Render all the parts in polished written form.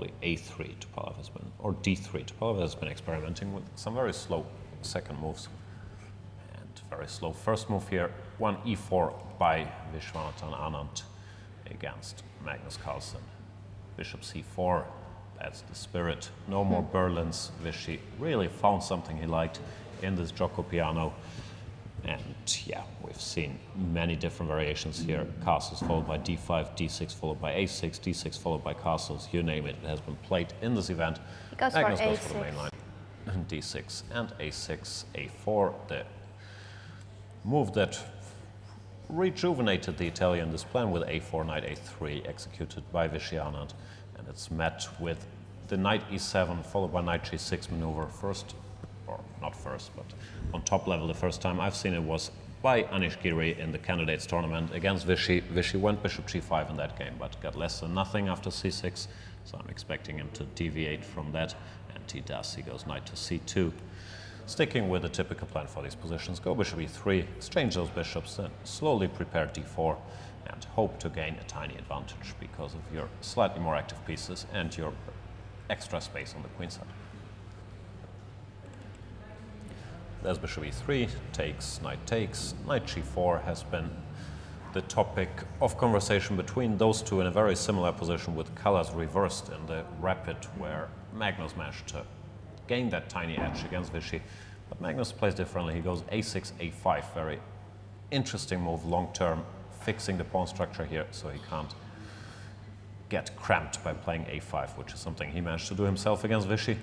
A3 Topalov has been, or D3. Topalov has been experimenting with some very slow second moves and very slow first move here. One E4 by Viswanathan Anand against Magnus Carlsen. Bishop C4, that's the spirit. No more Berlins. Vishy really found something he liked in this Gioco Piano. And yeah, we've seen many different variations here. Castles followed by D5, D6 followed by A6, D6 followed by castles, you name it. It has been played in this event. Magnus goes for the main line. D6 and A6, A4. The move that rejuvenated the Italian display with A4, Knight A3 executed by Vishy Anand. And it's met with the Knight E7 followed by Knight G6 maneuver first. Or not first, but on top level the first time I've seen it was by Anish Giri in the candidates tournament against Vishy. Vishy went Bishop G5 in that game, but got less than nothing after C6, so I'm expecting him to deviate from that, and he does. He goes Knight to C2. Sticking with the typical plan for these positions, go Bishop E3, exchange those bishops, then slowly prepare D4, and hope to gain a tiny advantage because of your slightly more active pieces and your extra space on the queen side. There's Bishop E3, takes, Knight G4 has been the topic of conversation between those two in a very similar position with colors reversed in the rapid where Magnus managed to gain that tiny edge against Vishy. But Magnus plays differently, he goes A6, A5, very interesting move long term, fixing the pawn structure here so he can't get cramped by playing A5, which is something he managed to do himself against Vishy.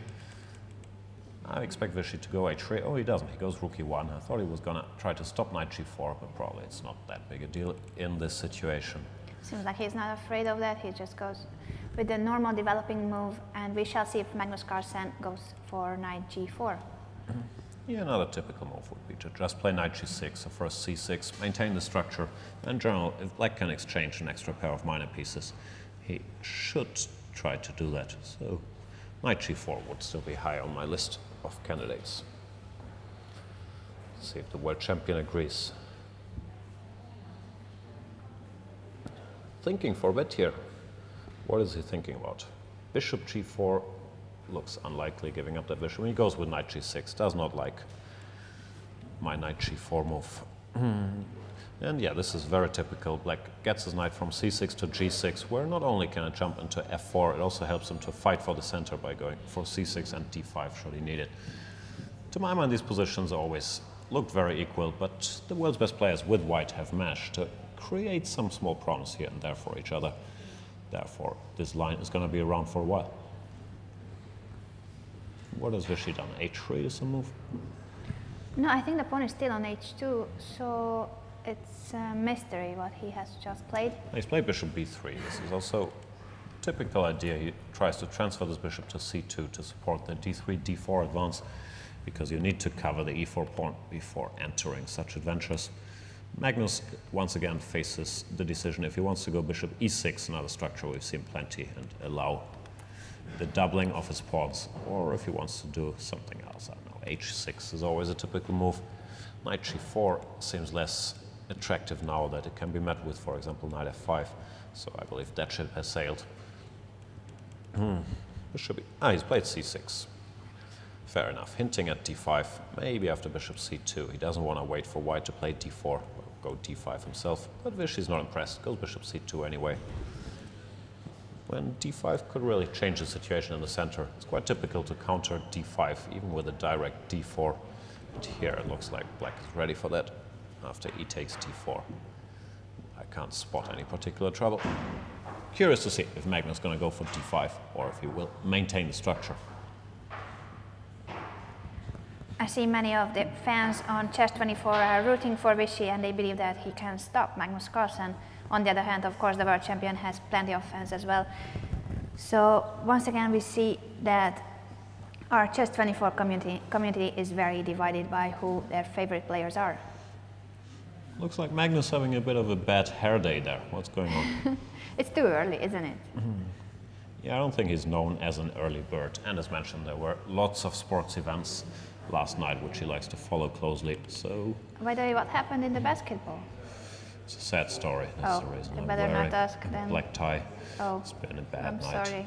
I expect Vishy to go H3. Oh, he doesn't. He goes Rook E1. I thought he was going to try to stop Knight G4, but probably it's not that big a deal in this situation. Seems like he's not afraid of that. He just goes with the normal developing move, and we shall see if Magnus Carlsen goes for Knight G4. Yeah, another typical move would be to just play Knight G6, so first C6, maintain the structure. In general, if Black can exchange an extra pair of minor pieces, he should try to do that. So Knight G4 would still be high on my list of candidates. Let's see if the world champion agrees. Thinking for a bit here. What is he thinking about? Bishop G4 looks unlikely giving up that bishop. He goes with Knight G6, does not like my Knight G4 move. And yeah, this is very typical. Black gets his knight from C6 to G6, where not only can it jump into F4, it also helps him to fight for the center by going for C6 and D5 should he need it. To my mind, these positions always looked very equal, but the world's best players with white have managed to create some small problems here and there for each other. Therefore, this line is going to be around for a while. What has Vishy done? H3 is a move? No, I think the pawn is still on H2, so it's a mystery what he has just played. He's played Bishop B3. This is also a typical idea. He tries to transfer this bishop to C2 to support the D3, D4 advance, because you need to cover the E4 pawn before entering such adventures. Magnus once again faces the decision if he wants to go Bishop E6, another structure we've seen plenty, and allow the doubling of his pawns, or if he wants to do something else. I don't know, H6 is always a typical move. Knight G4 seems less attractive now that it can be met with, for example, Knight F5. So I believe that ship has sailed. He's played C6. Fair enough. Hinting at D5, maybe after Bishop C2. He doesn't want to wait for white to play D4, or go D5 himself. But Vishy's not impressed. Goes Bishop C2 anyway. When D5 could really change the situation in the center. It's quite typical to counter D5, even with a direct D4. But here it looks like Black is ready for that after E takes D4. I can't spot any particular trouble. Curious to see if Magnus is going to go for D5 or if he will maintain the structure. I see many of the fans on Chess24 are rooting for Vishy, and they believe that he can stop Magnus Carlsen. On the other hand, of course, the world champion has plenty of fans as well. So once again, we see that our Chess24 community is very divided by who their favorite players are. Looks like Magnus having a bit of a bad hair day there. What's going on? It's too early, isn't it? Yeah, I don't think he's known as an early bird. And as mentioned, there were lots of sports events last night, which he likes to follow closely. So, by the way, what happened in the basketball? It's a sad story. That's the reason I I'm better wearing not ask then. black tie. Oh, it's been a bad I'm night. sorry.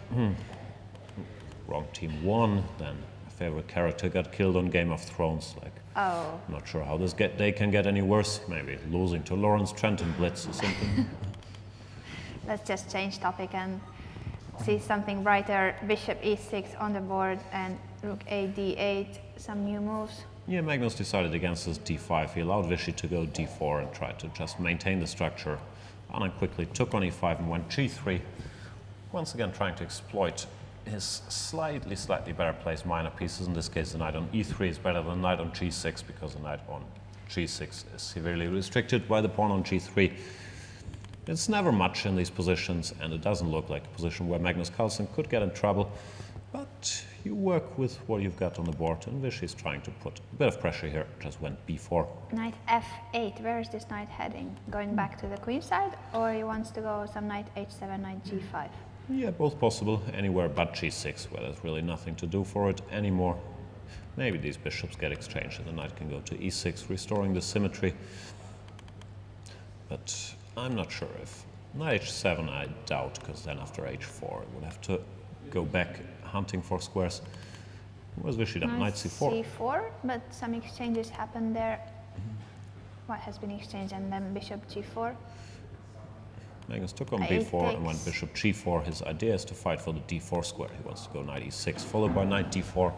wrong team won, then a favorite character got killed on Game of Thrones. Like, Oh. I'm not sure how this day can get any worse. Maybe losing to Lawrence Trent in Blitz or something. Let's just change topic and see something brighter. Bishop e6 on the board and rook a d8, some new moves. Yeah, Magnus decided against his d5. He allowed Vishy to go d4 and tried to just maintain the structure. Anand quickly took on e5 and went g3. Once again trying to exploit his slightly better placed minor pieces. In this case, the knight on e3 is better than the knight on g6 because the knight on g6 is severely restricted by the pawn on g3. It's never much in these positions, and it doesn't look like a position where Magnus Carlsen could get in trouble. But you work with what you've got on the board, and Vishy is trying to put a bit of pressure here. Just went b4. Knight f8. Where is this knight heading? Going back to the queen side, or he wants to go some knight h7, knight g5? Yeah, both possible. Anywhere but g6, where there's really nothing to do for it anymore. Maybe these bishops get exchanged, and the knight can go to e6, restoring the symmetry. But I'm not sure if knight h7 I doubt, because then after h4 it would have to go back hunting for squares. Where's Vishy done? Knight c4. c4, but some exchanges happened there. What has been exchanged, and then bishop g4. Magnus took on b4 and went bishop g4. His idea is to fight for the d4 square. He wants to go knight e6, followed by knight d4.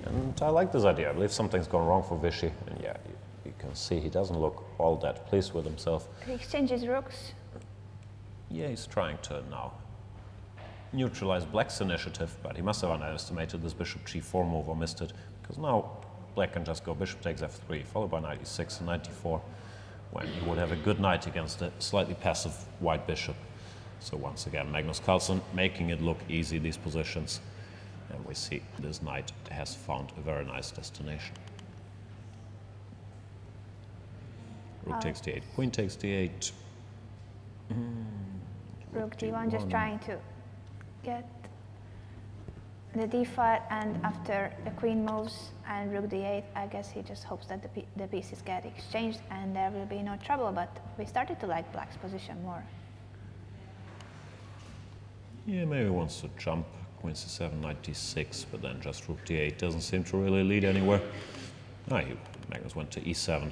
And I like this idea. I believe something's gone wrong for Vishy. And yeah, you can see he doesn't look all that pleased with himself. He exchanges rooks. Yeah, he's trying to now neutralize Black's initiative, but he must have underestimated this bishop g4 move or missed it, because now Black can just go bishop takes f3, followed by knight e6 and knight d4, when he would have a good knight against a slightly passive white bishop. So once again, Magnus Carlsen making it look easy, these positions, and we see this knight has found a very nice destination. Rook takes d8, queen takes d8. Rook d1, just trying to get the d5, and after the queen moves and rook d8, I guess he just hopes that the pieces get exchanged and there will be no trouble, but we started to like Black's position more. Yeah, maybe he wants to jump queen c7, knight d6, but then just rook d8 doesn't seem to really lead anywhere. Magnus went to e7,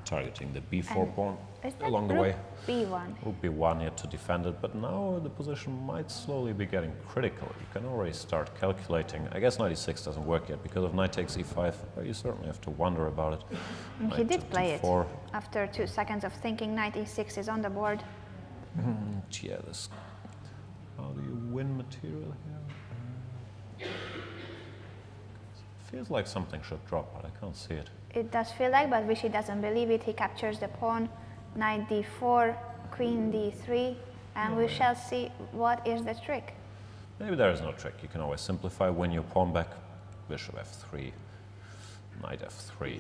targeting the b4 pawn along the way. b1. Rook b1 here to defend it, but now the position might slowly be getting critical. You can already start calculating. I guess knight e6 doesn't work yet because of knight takes e5, but you certainly have to wonder about it. He did play it. After 2 seconds of thinking, knight e6 is on the board. Yeah, this. How do you win material here? Feels like something should drop, but I can't see it. It does feel like, but Vishy doesn't believe it. He captures the pawn, knight d4, queen d3, and we shall see what is the trick. Maybe there is no trick. You can always simplify, win your pawn back. Bishop f3, knight f3,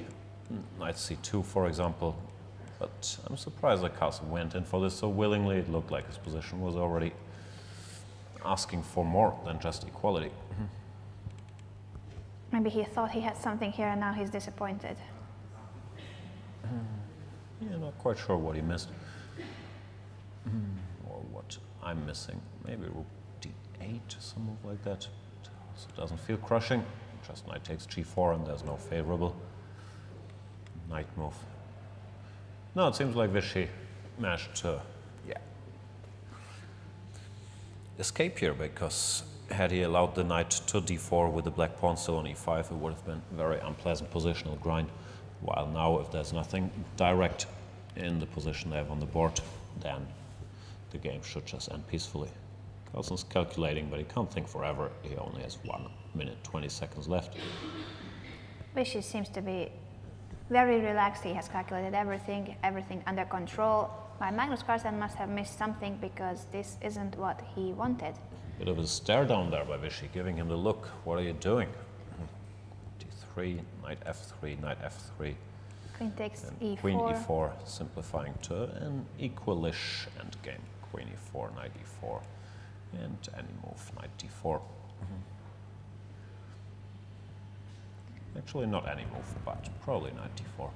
knight c2, for example. But I'm surprised that Carlsen went in for this so willingly. It looked like his position was already asking for more than just equality. Maybe he thought he had something here and now he's disappointed. Yeah, not quite sure what he missed. Or what I'm missing. Maybe rook d8, some move like that. So it doesn't feel crushing. Just knight takes g4 and there's no favorable knight move. No, it seems like Vishy managed to, escape here, because had he allowed the knight to d4 with the black pawn still on e5, it would have been a very unpleasant positional grind. While now, if there's nothing direct in the position they have on the board, then the game should just end peacefully. Carlsen's calculating, but he can't think forever. He only has 1 minute, 20 seconds left. Vishy seems to be very relaxed. He has calculated everything under control. But Magnus Carlsen must have missed something, because this isn't what he wanted. Bit of a stare down there by Vishy, giving him the look. What are you doing? d3, knight f3, knight f3. Queen takes e4. Queen e4, simplifying to an equalish endgame. Queen e4, knight e4, and any move, knight d4. Actually, not any move, but probably knight d4.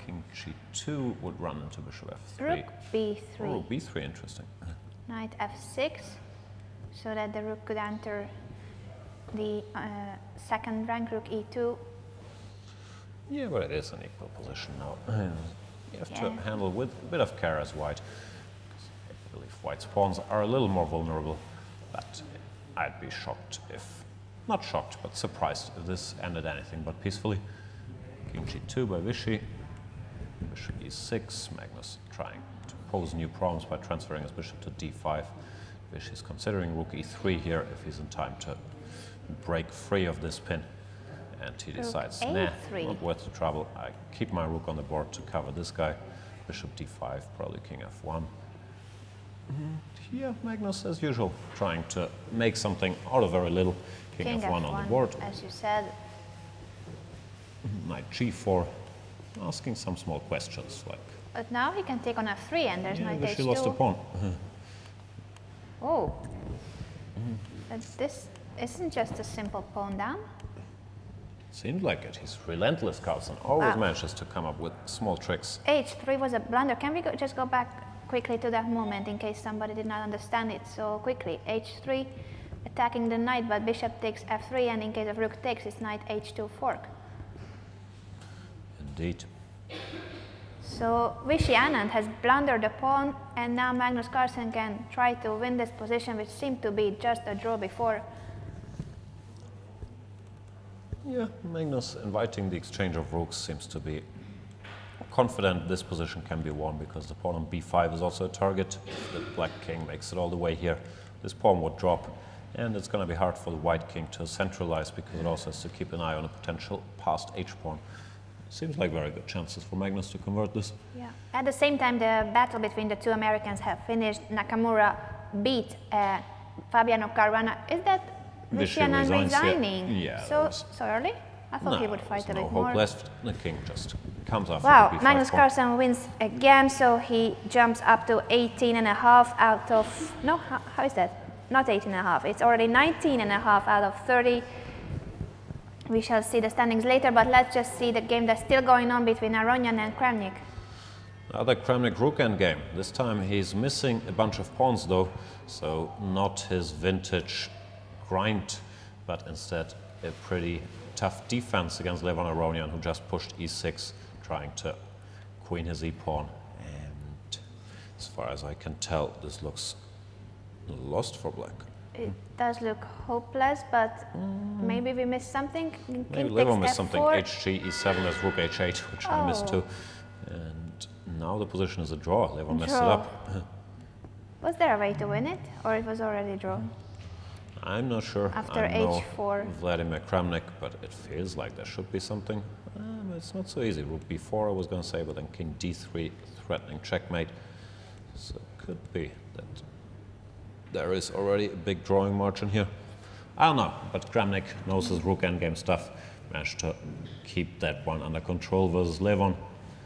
King g2 would run into bishop f3. Rook b3. Oh, b3, interesting. Knight f6, so that the rook could enter the second rank rook e2. Yeah, but it is an equal position now. You have to handle with a bit of care as white. I believe white's pawns are a little more vulnerable, but I'd be shocked if, not shocked, but surprised if this ended anything but peacefully. King g2 by Vishy, bishop e6, Magnus trying to pose new problems by transferring his bishop to d5. Vishy's considering rook e3 here if he's in time to break free of this pin. And he decides, nah, not worth the trouble. I keep my rook on the board to cover this guy. Bishop d5, probably king f1. Here, Magnus, as usual, trying to make something out of very little. King f1 on the board. As you said. Knight g4, asking some small questions like. But now he can take on f3, and there's knight h2. She lost a pawn. Oh, but this isn't just a simple pawn down. Seemed like it. He's relentless, Carlsen. Always manages to come up with small tricks. h3 was a blunder. Can we just go back quickly to that moment in case somebody did not understand it so quickly? h3 attacking the knight, but bishop takes f3, and in case of rook takes, it's knight h2 fork. Indeed. So Viswanathan Anand has blundered the pawn, and now Magnus Carlsen can try to win this position, which seemed to be just a draw before. Yeah, Magnus inviting the exchange of rooks seems to be confident this position can be won because the pawn on b5 is also a target. If the black king makes it all the way here, this pawn would drop, and it's going to be hard for the white king to centralize because it also has to keep an eye on a potential passed h-pawn. Seems like very good chances for Magnus to convert this. Yeah. At the same time, the battle between the two Americans have finished. Nakamura beat Fabiano Caruana. Is that Viswanathan resigning? Yeah. So early? I thought he would fight a bit more. No hope left. The king just comes off. Wow, Magnus Carlsen wins again, so he jumps up to 18.5 out of, no, how is that? Not 18.5, it's already 19.5 out of 30. We shall see the standings later, but let's just see the game that's still going on between Aronian and Kramnik. Another Kramnik rook endgame. This time he's missing a bunch of pawns though, so not his vintage grind, but instead a pretty tough defense against Levon Aronian, who just pushed e6, trying to queen his e-pawn. And as far as I can tell, this looks lost for black. It does look hopeless, but maybe we missed something. Maybe Levon missed something. Hg, e7, there's rook h8, which I missed too. And now the position is a draw. Levon messed it up. Was there a way to win it, or it was already a draw? I'm not sure. After h4. Vladimir Kramnik, but it feels like there should be something. But it's not so easy. Rook b4, I was going to say, but then king d3, threatening checkmate. So it could be that there is already a big drawing margin here. I don't know, but Kramnik knows his rook endgame stuff. Managed to keep that one under control versus Levon.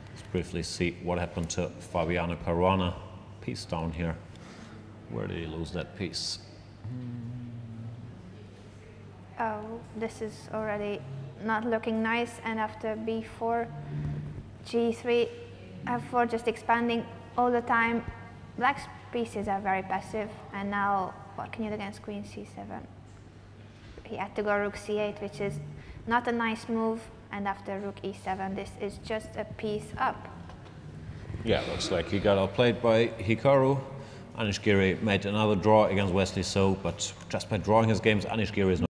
Let's briefly see what happened to Fabiano Caruana. Piece down here. Where did he lose that piece? Oh, this is already not looking nice, and after b4, g3, f4 just expanding all the time. Black's pieces are very passive, and now what can you do against queen c7? He had to go rook c8, which is not a nice move, and after rook e7, this is just a piece up. Yeah, looks like he got outplayed by Hikaru. Anish Giri made another draw against Wesley So, but just by drawing his games, Anish Giri is not